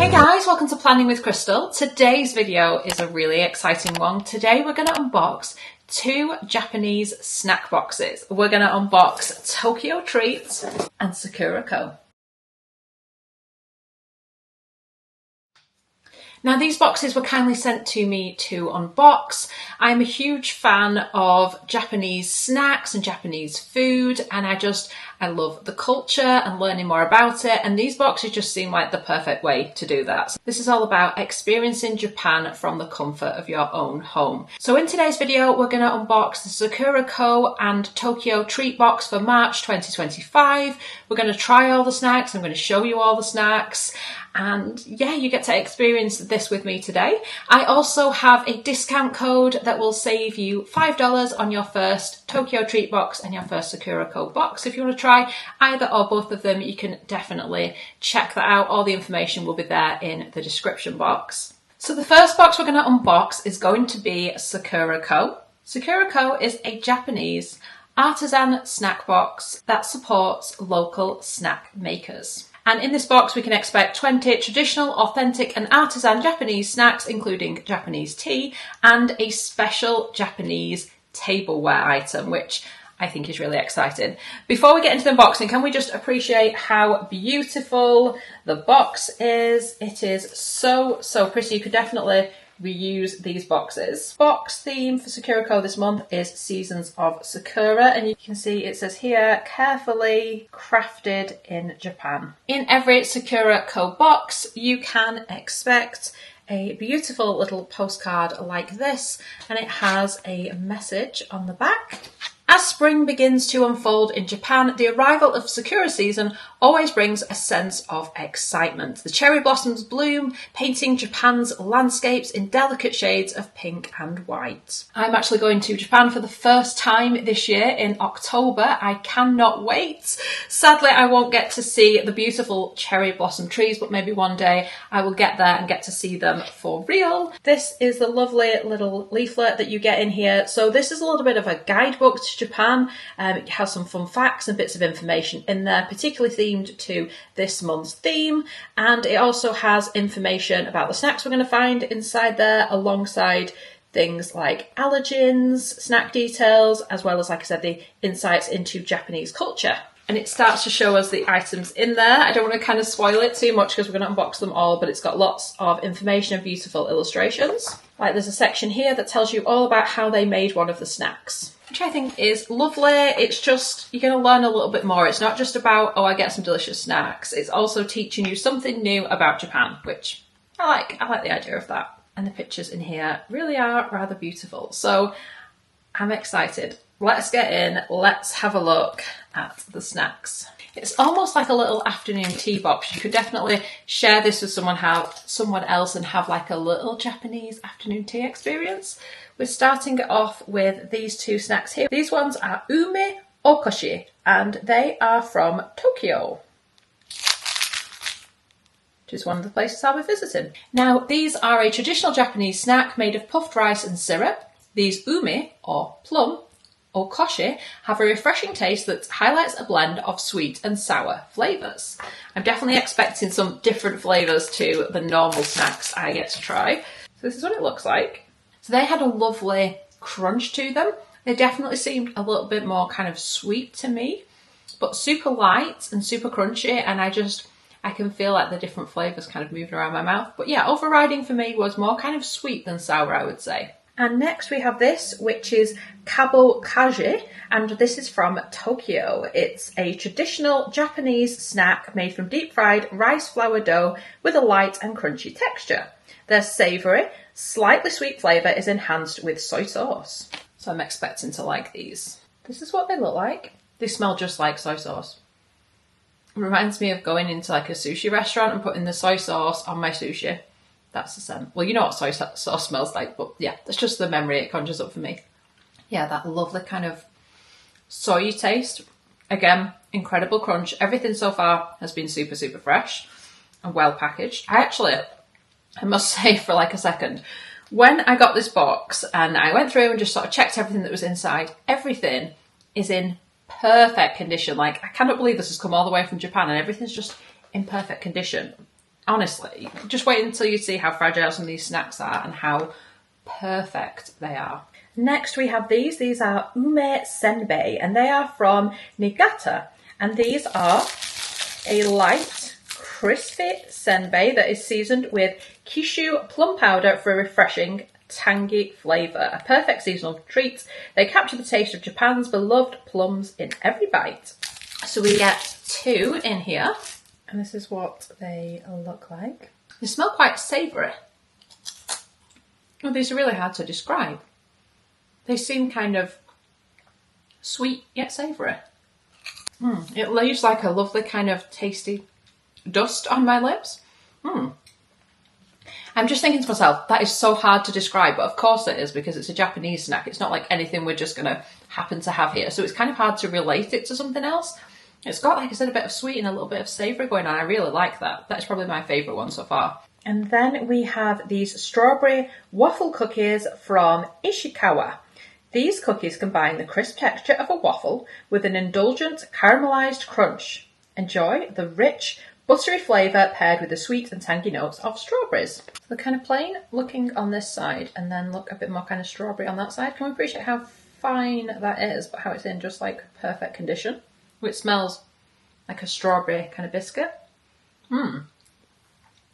Hey guys, welcome to Planning with Crystal. Today's video is a really exciting one. Today we're going to unbox two Japanese snack boxes. We're going to unbox Tokyo Treats and Sakura Co. Now these boxes were kindly sent to me to unbox. I'm a huge fan of Japanese snacks and Japanese food, and I love the culture and learning more about it, and these boxes just seem like the perfect way to do that. So this is all about experiencing Japan from the comfort of your own home. So in today's video we're going to unbox the Sakura Co and Tokyo Treat box for March 2025. We're going to try all the snacks, I'm going to show you all the snacks. And yeah, you get to experience this with me today. I also have a discount code that will save you $5 on your first Tokyo Treat box and your first Sakura Co box. If you want to try either or both of them, you can definitely check that out. All the information will be there in the description box. So the first box we're going to unbox is going to be Sakura Co. Sakura Co is a Japanese artisan snack box that supports local snack makers. And in this box we can expect 20 traditional, authentic and artisan Japanese snacks, including Japanese tea and a special Japanese tableware item, which I think is really exciting. Before we get into the unboxing, can we just appreciate how beautiful the box is? It is so pretty. You could definitely reuse these boxes. Box theme for Sakura Co this month is Seasons of Sakura, and you can see it says here, carefully crafted in Japan. In every Sakura Co box you can expect a beautiful little postcard like this, and it has a message on the back. As spring begins to unfold in Japan, the arrival of Sakura season always brings a sense of excitement. The cherry blossoms bloom, painting Japan's landscapes in delicate shades of pink and white. I'm actually going to Japan for the first time this year in October. I cannot wait. Sadly, I won't get to see the beautiful cherry blossom trees, but maybe one day I will get there and get to see them for real. This is the lovely little leaflet that you get in here. So this is a little bit of a guidebook to Japan. It has some fun facts and bits of information in there, particularly themed to this month's theme, and it also has information about the snacks we're going to find inside there, alongside things like allergens, snack details, as well as, like I said, the insights into Japanese culture. And it starts to show us the items in there. I don't want to kind of spoil it too much because we're going to unbox them all, but it's got lots of information and beautiful illustrations. Like there's a section here that tells you all about how they made one of the snacks, which I think is lovely. It's just, you're going to learn a little bit more. It's not just about, oh, I get some delicious snacks. It's also teaching you something new about Japan, which I like. I like the idea of that. And the pictures in here really are rather beautiful. So I'm excited. Let's get in. Let's have a look at the snacks. It's almost like a little afternoon tea box. You could definitely share this with someone else and have like a little Japanese afternoon tea experience. We're starting off with these two snacks here. These ones are Ume Okoshi, and they are from Tokyo, which is one of the places I'll be visiting. Now, these are a traditional Japanese snack made of puffed rice and syrup. These ume, or plum, Okoshi, have a refreshing taste that highlights a blend of sweet and sour flavours. I'm definitely expecting some different flavours to the normal snacks I get to try. So this is what it looks like. So they had a lovely crunch to them. They definitely seemed a little bit more kind of sweet to me, but super light and super crunchy, and I can feel like the different flavours kind of moving around my mouth. But yeah, overriding for me was more kind of sweet than sour, I would say. And next we have this, which is Kabo Kaji, and this is from Tokyo. It's a traditional Japanese snack made from deep-fried rice flour dough with a light and crunchy texture. Their savoury, slightly sweet flavour is enhanced with soy sauce. So I'm expecting to like these. This is what they look like. They smell just like soy sauce. It reminds me of going into like a sushi restaurant and putting the soy sauce on my sushi. That's the scent. Well, you know what soy sauce smells like, but yeah, that's just the memory it conjures up for me. Yeah, that lovely kind of soy taste. Again, incredible crunch. Everything so far has been super fresh and well packaged. I must say for like a second, when I got this box and I went through and just sort of checked everything that was inside, everything is in perfect condition. Like, I cannot believe this has come all the way from Japan and everything's just in perfect condition. Honestly, just wait until you see how fragile some of these snacks are and how perfect they are. Next we have these. These are ume senbei, and they are from Niigata. And these are a light, crispy senbei that is seasoned with kishu plum powder for a refreshing, tangy flavour. A perfect seasonal treat. They capture the taste of Japan's beloved plums in every bite. So we get 2 in here, and this is what they look like. They smell quite savoury. Oh, these are really hard to describe. They seem kind of sweet yet savoury. It leaves like a lovely kind of tasty dust on my lips. I'm just thinking to myself, that is so hard to describe, but of course it is, because it's a Japanese snack. It's not like anything we're just going to happen to have here. So it's kind of hard to relate it to something else. It's got, like I said, a bit of sweet and a little bit of savoury going on. I really like that. That's probably my favourite one so far. And then we have these strawberry waffle cookies from Ishikawa. These cookies combine the crisp texture of a waffle with an indulgent caramelised crunch. Enjoy the rich, buttery flavour paired with the sweet and tangy notes of strawberries. So they're kind of plain looking on this side and then look a bit more kind of strawberry on that side. Can we appreciate how fine that is, but how it's in just like perfect condition? It smells like a strawberry kind of biscuit.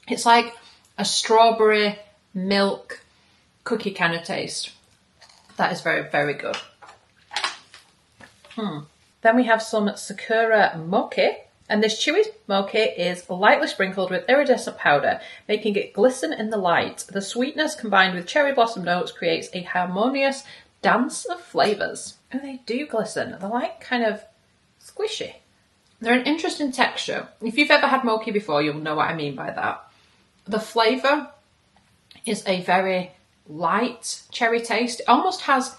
It's like a strawberry milk cookie kind of taste. That is very, very good. Then we have some Sakura mochi. And this chewy mochi is lightly sprinkled with iridescent powder, making it glisten in the light. The sweetness combined with cherry blossom notes creates a harmonious dance of flavours. And they do glisten. They're like kind of squishy. They're an interesting texture. If you've ever had mochi before, you'll know what I mean by that. The flavour is a very light cherry taste. It almost has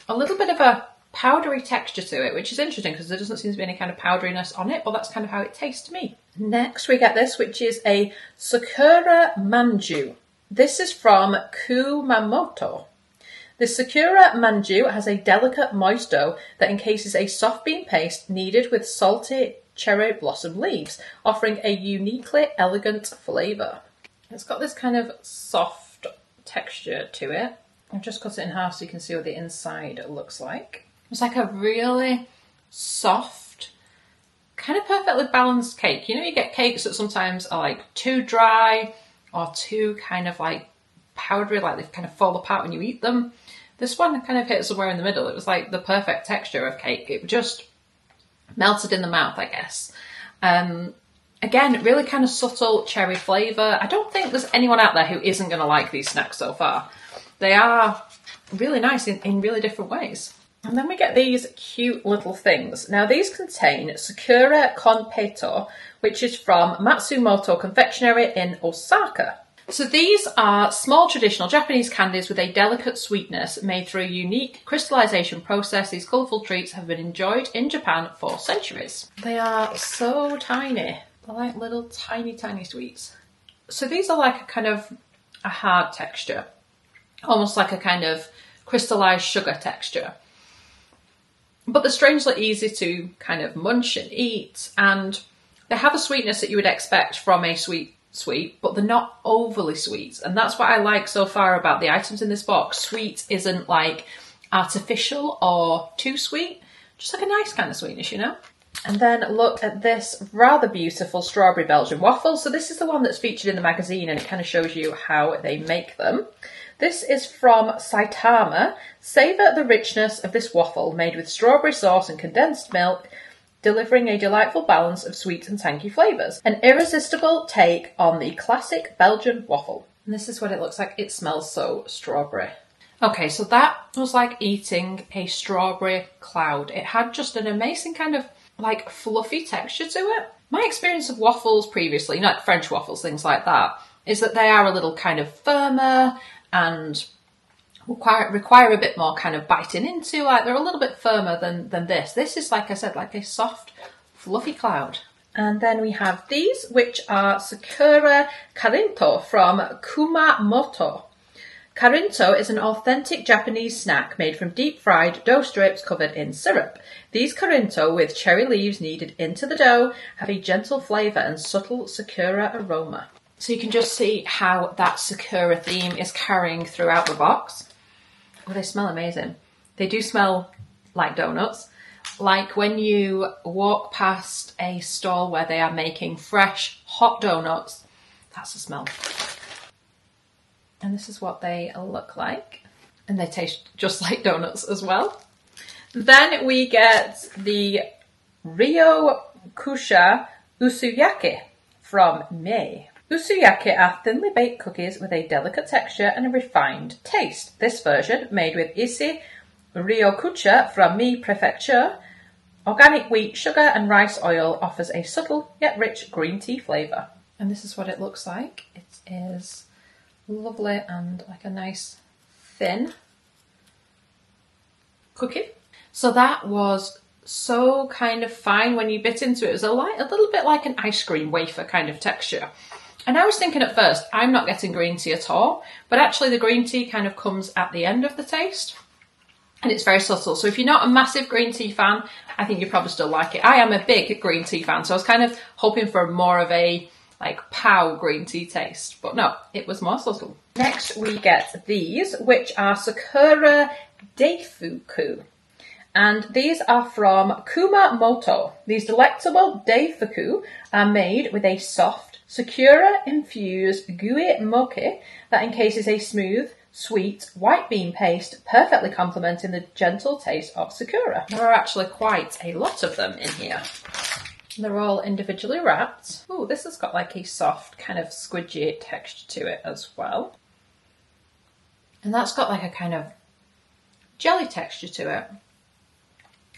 a little bit of a powdery texture to it, which is interesting because there doesn't seem to be any kind of powderiness on it, but that's kind of how it tastes to me. Next we get this, which is a Sakura manju. This is from Kumamoto. The Sakura manju has a delicate moist dough that encases a soft bean paste kneaded with salty cherry blossom leaves, offering a uniquely elegant flavour. It's got this kind of soft texture to it. I've just cut it in half so you can see what the inside looks like. It's like a really soft, kind of perfectly balanced cake. You know, you get cakes that sometimes are like too dry or too kind of like powdery, like they kind of fall apart when you eat them. This one kind of hit somewhere in the middle. It was like the perfect texture of cake. It just melted in the mouth, I guess. Again, really kind of subtle cherry flavour. I don't think there's anyone out there who isn't going to like these snacks so far. They are really nice in really different ways. And then we get these cute little things. Now these contain Sakura Konpeito, which is from Matsumoto Confectionery in Osaka. So these are small traditional Japanese candies with a delicate sweetness made through a unique crystallization process. These colourful treats have been enjoyed in Japan for centuries. They are so tiny. They're like little tiny, tiny sweets. So these are like a kind of a hard texture, almost like a kind of crystallized sugar texture. But they're strangely easy to kind of munch and eat, and they have a sweetness that you would expect from a sweet, but they're not overly sweet. And that's what I like so far about the items in this box. Sweet isn't like artificial or too sweet, just like a nice kind of sweetness, you know? And then look at this rather beautiful strawberry Belgian waffle. So this is the one that's featured in the magazine, and it kind of shows you how they make them. This is from Saitama. Savour the richness of this waffle made with strawberry sauce and condensed milk, delivering a delightful balance of sweet and tangy flavours. An irresistible take on the classic Belgian waffle. And this is what it looks like. It smells so strawberry. Okay, so that was like eating a strawberry cloud. It had just an amazing kind of like fluffy texture to it. My experience of waffles previously, not French waffles, things like that, is that they are a little kind of firmer and require a bit more kind of biting into. Like they're a little bit firmer than this. This is, like I said, like a soft, fluffy cloud. And then we have these, which are Sakura Karinto from Kumamoto. Karinto is an authentic Japanese snack made from deep-fried dough strips covered in syrup. These karinto with cherry leaves kneaded into the dough have a gentle flavour and subtle sakura aroma. So you can just see how that sakura theme is carrying throughout the box. Oh, they smell amazing. They do smell like donuts. Like when you walk past a stall where they are making fresh, hot donuts, that's the smell. And this is what they look like. And they taste just like donuts as well. Then we get the Ryokusha Usuyake from May. Usuyake are thinly baked cookies with a delicate texture and a refined taste. This version, made with Ise Ryokucha from Mie Prefecture, organic wheat, sugar and rice oil, offers a subtle yet rich green tea flavour. And this is what it looks like. It is lovely and like a nice thin cookie. So that was so kind of fine when you bit into it. It was a little bit like an ice cream wafer kind of texture. And I was thinking at first, I'm not getting green tea at all, but actually the green tea kind of comes at the end of the taste. And it's very subtle. So if you're not a massive green tea fan, I think you probably still like it. I am a big green tea fan, so I was kind of hoping for more of a like pow green tea taste, but no, it was more subtle. Next we get these, which are Sakura Daifuku. And these are from Kumamoto. These delectable Daifuku are made with a soft, Sakura-infused gooey moke that encases a smooth, sweet white bean paste, perfectly complementing the gentle taste of Sakura. There are actually quite a lot of them in here. They're all individually wrapped. Ooh, this has got like a soft kind of squidgy texture to it as well. And that's got like a kind of jelly texture to it.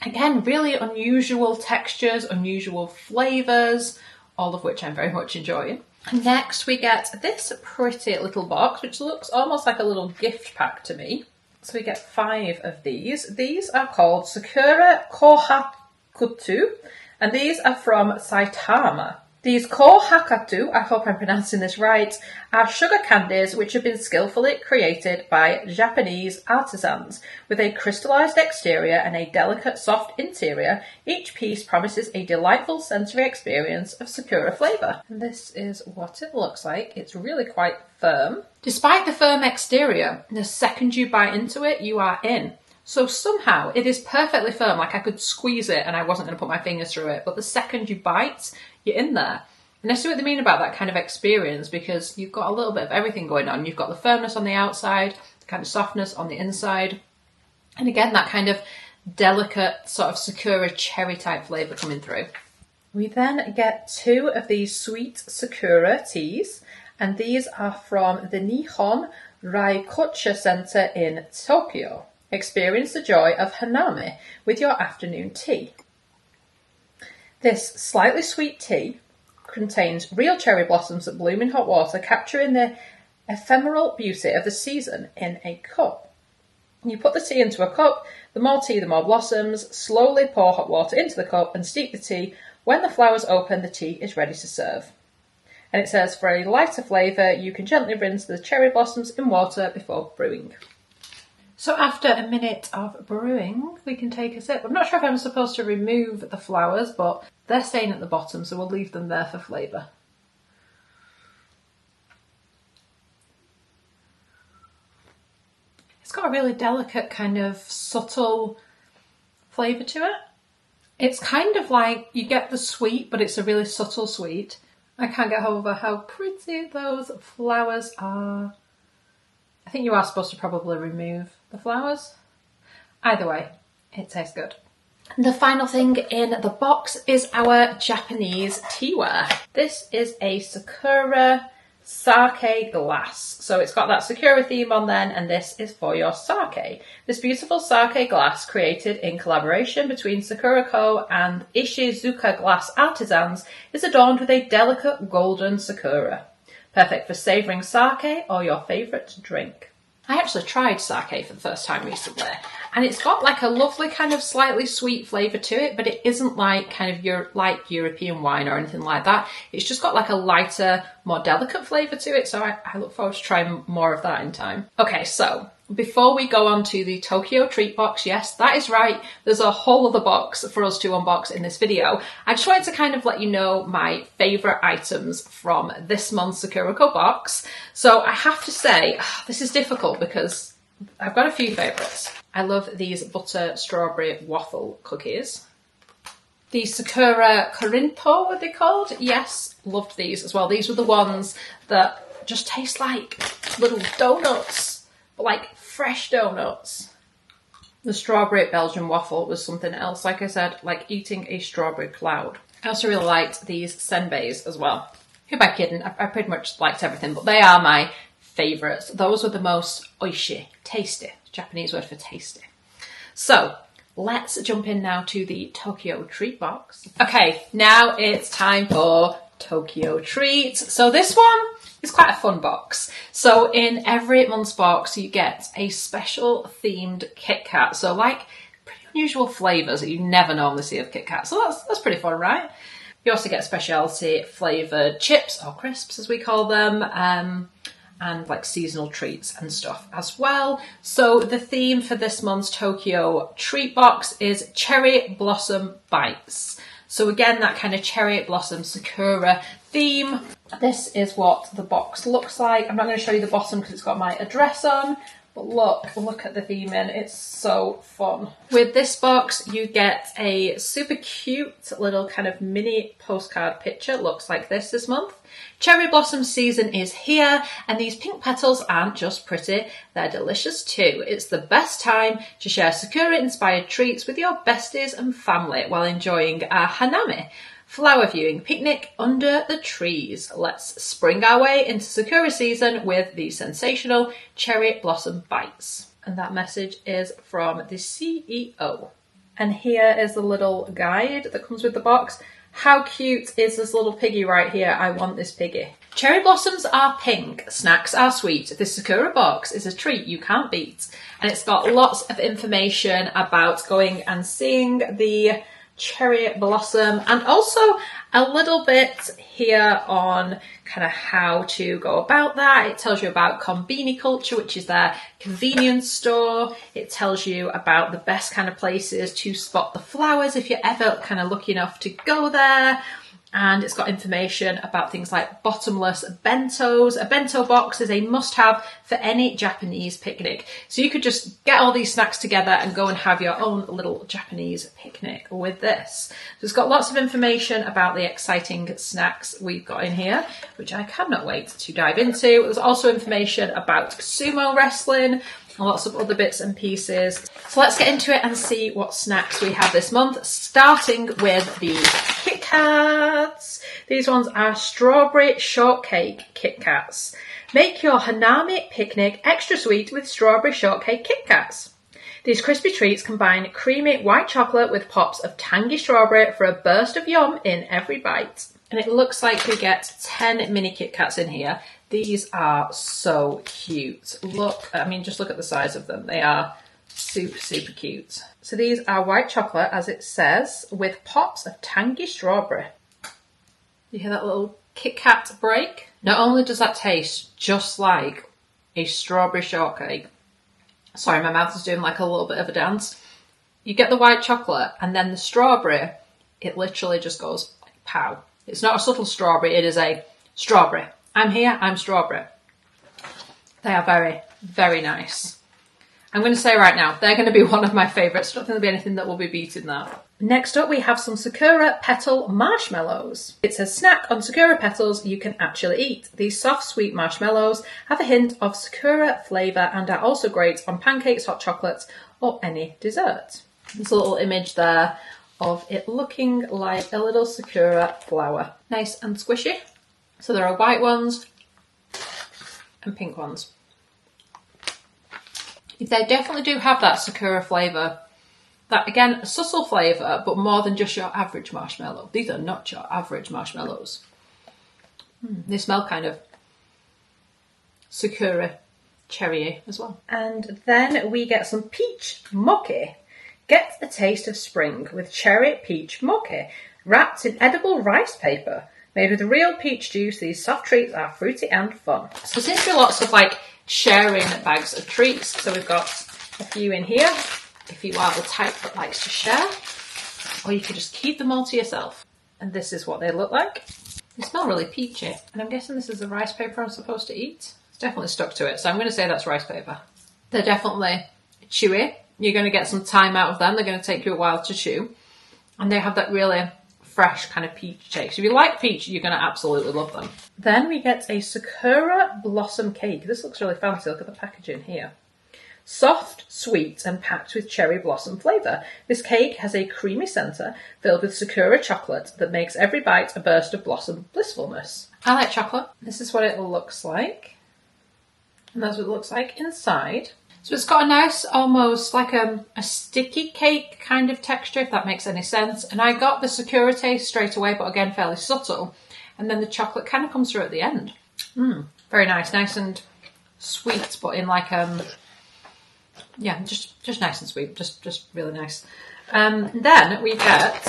Again, really unusual textures, unusual flavours, all of which I'm very much enjoying. And next we get this pretty little box, which looks almost like a little gift pack to me. So we get 5 of these. These are called Sakura Kohakutu, and these are from Saitama. These Kohakatu, I hope I'm pronouncing this right, are sugar candies which have been skillfully created by Japanese artisans. With a crystallised exterior and a delicate soft interior, each piece promises a delightful sensory experience of Sakura flavour. And this is what it looks like. It's really quite firm. Despite the firm exterior, the second you bite into it, you are in. So somehow it is perfectly firm, like I could squeeze it and I wasn't going to put my fingers through it, but the second you bite, you're in there. And I see what they mean about that kind of experience, because you've got a little bit of everything going on. You've got the firmness on the outside, the kind of softness on the inside, and again that kind of delicate sort of Sakura cherry type flavour coming through. We then get 2 of these sweet Sakura teas, and these are from the Nihon Raikocha Center in Tokyo. Experience the joy of hanami with your afternoon tea. This slightly sweet tea contains real cherry blossoms that bloom in hot water, capturing the ephemeral beauty of the season in a cup. You put the tea into a cup, the more tea, the more blossoms. Slowly pour hot water into the cup and steep the tea. When the flowers open, the tea is ready to serve. And it says, for a lighter flavour, you can gently rinse the cherry blossoms in water before brewing. So after a minute of brewing, we can take a sip. I'm not sure if I'm supposed to remove the flowers, but they're staying at the bottom, so we'll leave them there for flavour. It's got a really delicate kind of subtle flavour to it. It's kind of like you get the sweet, but it's a really subtle sweet. I can't get over how pretty those flowers are. I think you are supposed to probably remove the flowers. Either way, it tastes good. The final thing in the box is our Japanese teaware. This is a Sakura sake glass. So it's got that Sakura theme on then, and this is for your sake. This beautiful sake glass, created in collaboration between Sakura Co and Ishizuka Glass Artisans, is adorned with a delicate golden sakura. Perfect for savouring sake or your favourite drink. I actually tried sake for the first time recently, and it's got like a lovely kind of slightly sweet flavour to it, but it isn't like kind of like European wine or anything like that. It's just got like a lighter, more delicate flavour to it, so I look forward to trying more of that in time. Okay, so before we go on to the Tokyo treat box, yes, that is right, there's a whole other box for us to unbox in this video. I just wanted to kind of let you know my favourite items from this month's Sakura box. So I have to say, this is difficult because I've got a few favourites. I love these butter strawberry waffle cookies. The Sakura Corinto, what are they called? Yes, loved these as well. These were the ones that just taste like little donuts, but like fresh donuts. The strawberry Belgian waffle was something else. Like I said, like eating a strawberry cloud. I also really liked these senbeis as well. Who am I kidding? I pretty much liked everything, but they are my favourites. Those were the most oishi, tasty. Japanese word for tasty. So let's jump in now to the Tokyo treat box. Okay, now it's time for Tokyo treats. So this one is quite a fun box. So in every month's box, you get a special themed Kit Kat. So like pretty unusual flavours that you never normally see of Kit Kat. So that's pretty fun, right? You also get specialty flavoured chips or crisps, as we call them, and like seasonal treats and stuff as well. So the theme for this month's Tokyo treat box is Cherry Blossom Bites. So again, that kind of cherry blossom Sakura theme. This is what the box looks like. I'm not going to show you the bottom because it's got my address on, but look at the theming. It's so fun. With this box, you get a super cute little kind of mini postcard picture. Looks like this month. Cherry blossom season is here, and these pink petals aren't just pretty, they're delicious too. It's the best time to share Sakura-inspired treats with your besties and family while enjoying our hanami, flower viewing picnic under the trees. Let's spring our way into Sakura season with the sensational Cherry Blossom Bites. And that message is from the CEO. And here is the little guide that comes with the box. How cute is this little piggy right here? I want this piggy. Cherry blossoms are pink, snacks are sweet. This Sakura box is a treat you can't beat. And it's got lots of information about going and seeing the cherry blossom, and also a little bit here on kind of how to go about that. It tells you about Konbini culture, which is their convenience store. It tells you about the best kind of places to spot the flowers if you're ever kind of lucky enough to go there. And it's got information about things like bottomless bentos. A bento box is a must-have for any Japanese picnic. So you could just get all these snacks together and go and have your own little Japanese picnic with this. So it's got lots of information about the exciting snacks we've got in here, which I cannot wait to dive into. There's also information about sumo wrestling, and lots of other bits and pieces. So let's get into it and see what snacks we have this month, starting with the Kit Kats. These ones are strawberry shortcake Kit Kats. Make your hanami picnic extra sweet with strawberry shortcake Kit Kats. These crispy treats combine creamy white chocolate with pops of tangy strawberry for a burst of yum in every bite. And it looks like we get 10 mini Kit Kats in here. These are so cute. Look, I mean, just look at the size of them. They are super, super cute. So these are white chocolate, as it says, with pops of tangy strawberry. You hear that little Kit Kat break? Not only does that taste just like a strawberry shortcake. Sorry, my mouth is doing like a little bit of a dance. You get the white chocolate and then the strawberry, it literally just goes like pow. It's not a subtle strawberry, it is a strawberry. I'm here, I'm strawberry. They are very, very nice. I'm going to say right now, they're going to be one of my favourites. I don't think there'll be anything that will be beating that. Next up, we have some Sakura Petal Marshmallows. It says snack on Sakura petals you can actually eat. These soft, sweet marshmallows have a hint of Sakura flavour and are also great on pancakes, hot chocolates, or any dessert. There's a little image there of it looking like a little Sakura flower. Nice and squishy. So there are white ones and pink ones. They definitely do have that Sakura flavour. That, again, a subtle flavour, but more than just your average marshmallow. These are not your average marshmallows. They smell kind of Sakura cherry as well. And then we get some peach mochi. Get a taste of spring with cherry peach mochi, wrapped in edible rice paper. Made with real peach juice, these soft treats are fruity and fun. So it seems to be lots of like sharing bags of treats. So we've got a few in here, if you are the type that likes to share, or you could just keep them all to yourself. And this is what they look like. They smell really peachy. And I'm guessing this is the rice paper I'm supposed to eat. It's definitely stuck to it, so I'm going to say that's rice paper. They're definitely chewy. You're going to get some time out of them. They're going to take you a while to chew. And they have that really fresh kind of peach taste. If you like peach, you're going to absolutely love them. Then we get a Sakura blossom cake. This looks really fancy. Look at the packaging here. Soft, sweet, and packed with cherry blossom flavour. This cake has a creamy centre filled with Sakura chocolate that makes every bite a burst of blossom blissfulness. I like chocolate. This is what it looks like. And that's what it looks like inside. So it's got a nice, almost like a sticky cake kind of texture, if that makes any sense. And I got the Sakura taste straight away, but again, fairly subtle. And then the chocolate kind of comes through at the end. Very nice. Nice and sweet, but in like, yeah, just nice and sweet. Just really nice. Then we get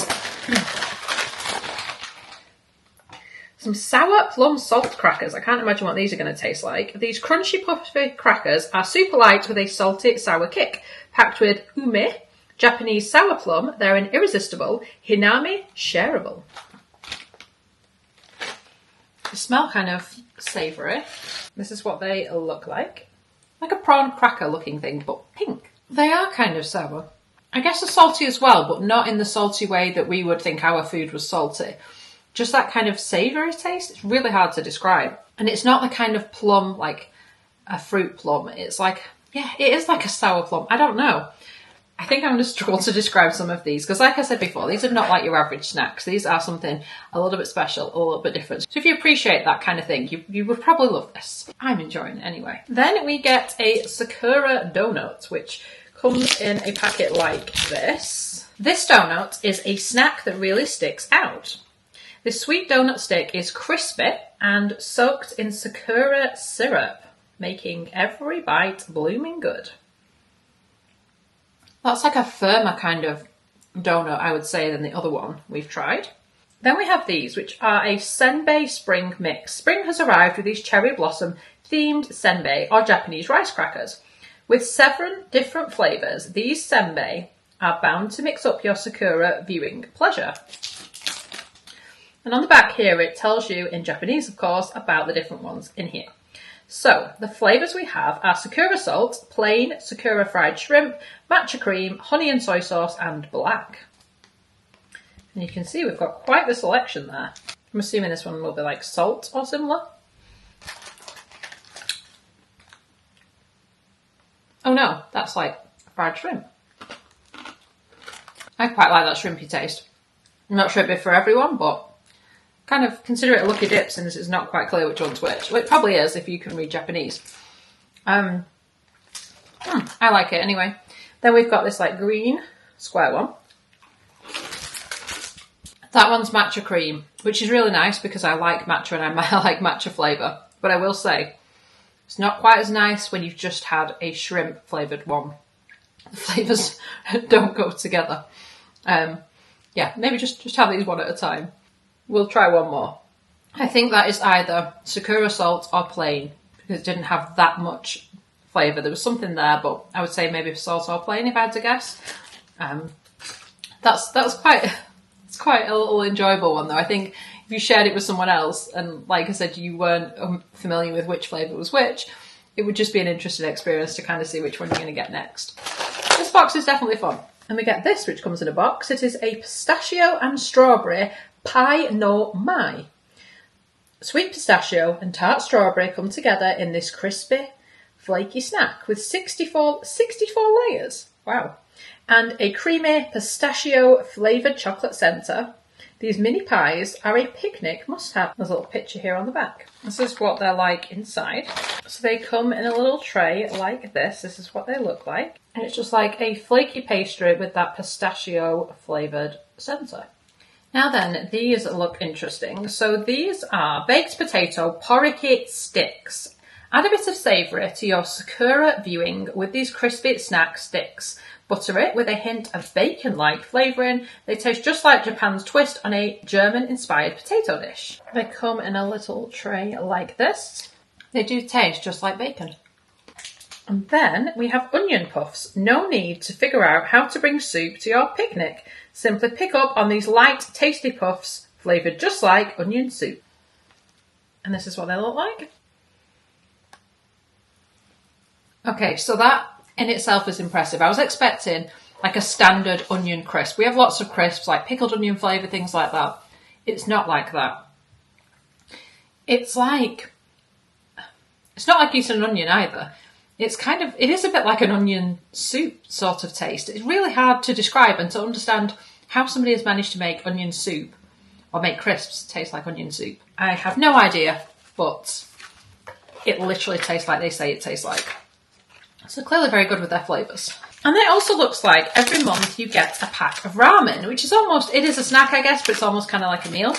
some sour plum salt crackers. I can't imagine what these are going to taste like. These crunchy puffy crackers are super light with a salty sour kick. Packed with ume, Japanese sour plum, they're an irresistible hinami shareable. They smell kind of savoury. This is what they look like. Like a prawn cracker looking thing, but pink. They are kind of sour. I guess they're salty as well, but not in the salty way that we would think our food was salty. Just that kind of savoury taste. It's really hard to describe. And it's not the kind of plum, like a fruit plum. It's like, yeah, it is like a sour plum. I don't know. I think I'm going to struggle to describe some of these because like I said before, these are not like your average snacks. These are something a little bit special, a little bit different. So if you appreciate that kind of thing, you would probably love this. I'm enjoying it anyway. Then we get a Sakura donut, which comes in a packet like this. This donut is a snack that really sticks out. This sweet donut stick is crispy and soaked in Sakura syrup, making every bite blooming good. That's like a firmer kind of donut, I would say, than the other one we've tried. Then we have these, which are a senbei spring mix. Spring has arrived with these cherry blossom themed senbei, or Japanese rice crackers. With 7 different flavours, these senbei are bound to mix up your Sakura viewing pleasure. And on the back here, it tells you, in Japanese of course, about the different ones in here. So, the flavours we have are Sakura salt, plain, Sakura fried shrimp, matcha cream, honey and soy sauce, and black. And you can see we've got quite the selection there. I'm assuming this one will be like salt or similar. Oh no, that's like fried shrimp. I quite like that shrimpy taste. I'm not sure it'd be for everyone, but kind of consider it a lucky dip since it's not quite clear which one's which. Well, it probably is if you can read Japanese. I like it anyway. Then we've got this like green square one. That one's matcha cream, which is really nice because I like matcha and I like matcha flavour. But I will say, it's not quite as nice when you've just had a shrimp flavoured one. The flavours don't go together. Yeah, maybe just have these one at a time. We'll try one more. I think that is either Sakura salt or plain because it didn't have that much flavour. There was something there, but I would say maybe salt or plain if I had to guess. That's quite a little enjoyable one though. I think if you shared it with someone else and like I said, you weren't familiar with which flavour was which, it would just be an interesting experience to kind of see which one you're going to get next. This box is definitely fun. And we get this, which comes in a box. It is a pistachio and strawberry Pai no Mai. Sweet pistachio and tart strawberry come together in this crispy, flaky snack with 64 layers. Wow. And a creamy pistachio flavoured chocolate centre. These mini pies are a picnic must-have. There's a little picture here on the back. This is what they're like inside. So they come in a little tray like this. This is what they look like. And it's just like a flaky pastry with that pistachio flavoured centre. Now then, these look interesting. So these are baked potato porridge sticks. Add a bit of savoury to your Sakura viewing with these crispy snack sticks. Butter it with a hint of bacon-like flavouring. They taste just like Japan's twist on a German-inspired potato dish. They come in a little tray like this. They do taste just like bacon. And then we have onion puffs. No need to figure out how to bring soup to your picnic. Simply pick up on these light, tasty puffs, flavoured just like onion soup. And this is what they look like. Okay, so that in itself is impressive. I was expecting like a standard onion crisp. We have lots of crisps like pickled onion flavour, things like that. It's not like that. It's not like eating an onion either. It is a bit like an onion soup sort of taste. It's really hard to describe and to understand how somebody has managed to make onion soup or make crisps taste like onion soup. I have no idea, but it literally tastes like they say it tastes like. So clearly very good with their flavours. And it also looks like every month you get a pack of ramen, which is it is a snack I guess, but it's almost kind of like a meal.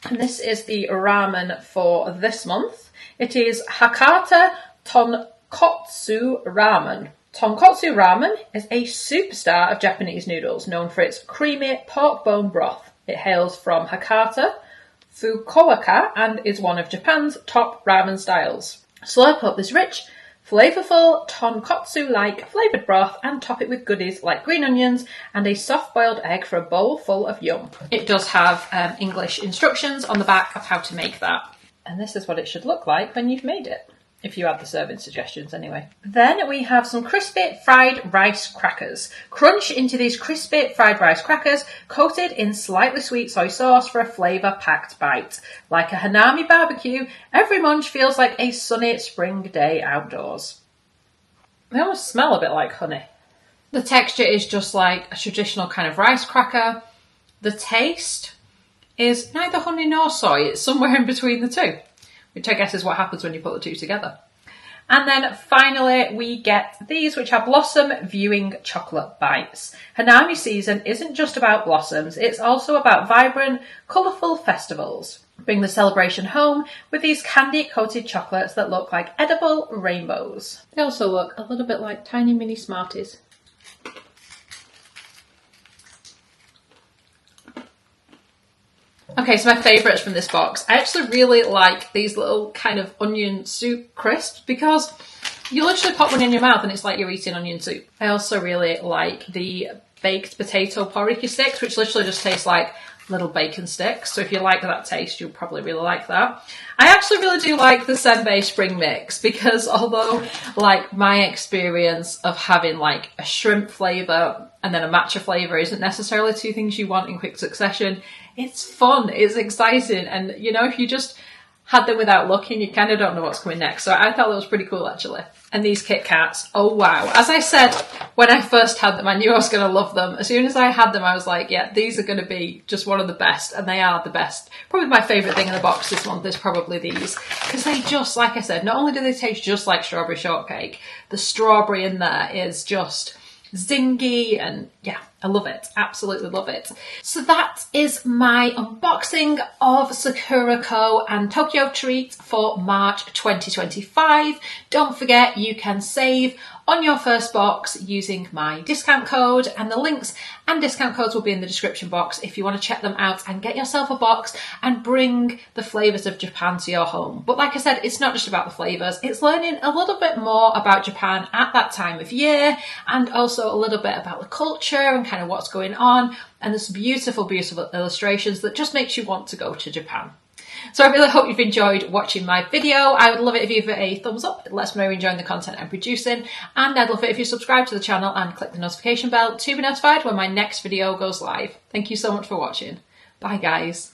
And this is the ramen for this month. It is Hakata Tonkotsu Ramen. Tonkotsu ramen is a superstar of Japanese noodles, known for its creamy pork bone broth. It hails from Hakata, Fukuoka, and is one of Japan's top ramen styles. Slurp up this rich, flavourful tonkotsu-like flavoured broth and top it with goodies like green onions and a soft-boiled egg for a bowl full of yum. It does have English instructions on the back of how to make that. And this is what it should look like when you've made it, if you add the serving suggestions anyway. Then we have some crispy fried rice crackers. Crunch into these crispy fried rice crackers coated in slightly sweet soy sauce for a flavour-packed bite. Like a Hanami barbecue, every munch feels like a sunny spring day outdoors. They almost smell a bit like honey. The texture is just like a traditional kind of rice cracker. The taste is neither honey nor soy. It's somewhere in between the two, which I guess is what happens when you put the two together. And then finally we get these, which are Blossom Viewing Chocolate Bites. Hanami season isn't just about blossoms, it's also about vibrant, colourful festivals. Bring the celebration home with these candy-coated chocolates that look like edible rainbows. They also look a little bit like tiny mini Smarties. Okay, so my favourites from this box. I actually really like these little kind of onion soup crisps because you literally pop one in your mouth and it's like you're eating onion soup. I also really like the baked potato porridge sticks, which literally just taste like little bacon sticks. So if you like that taste, you'll probably really like that. I actually really do like the senbei spring mix because although like my experience of having like a shrimp flavour and then a matcha flavour isn't necessarily two things you want in quick succession, it's fun, it's exciting, and you know, if you just had them without looking, you kind of don't know what's coming next. So I thought that was pretty cool actually. And these Kit Kats, oh wow. As I said, when I first had them, I knew I was going to love them. As soon as I had them, I was like, yeah, these are going to be just one of the best, and they are the best. Probably my favourite thing in the box this month is probably these, because they just, like I said, not only do they taste just like strawberry shortcake, the strawberry in there is just zingy, and yeah, I love it. Absolutely love it. So that is my unboxing of Sakura Co and Tokyo Treat for March 2025. Don't forget you can save on your first box using my discount code, and the links and discount codes will be in the description box if you want to check them out and get yourself a box and bring the flavours of Japan to your home. But like I said, it's not just about the flavours, it's learning a little bit more about Japan at that time of year, and also a little bit about the culture and kind of what's going on, and there's beautiful, beautiful illustrations that just makes you want to go to Japan. So I really hope you've enjoyed watching my video. I would love it if you give it a thumbs up. It lets me know you're enjoying the content I'm producing. And I'd love it if you subscribe to the channel and click the notification bell to be notified when my next video goes live. Thank you so much for watching. Bye guys.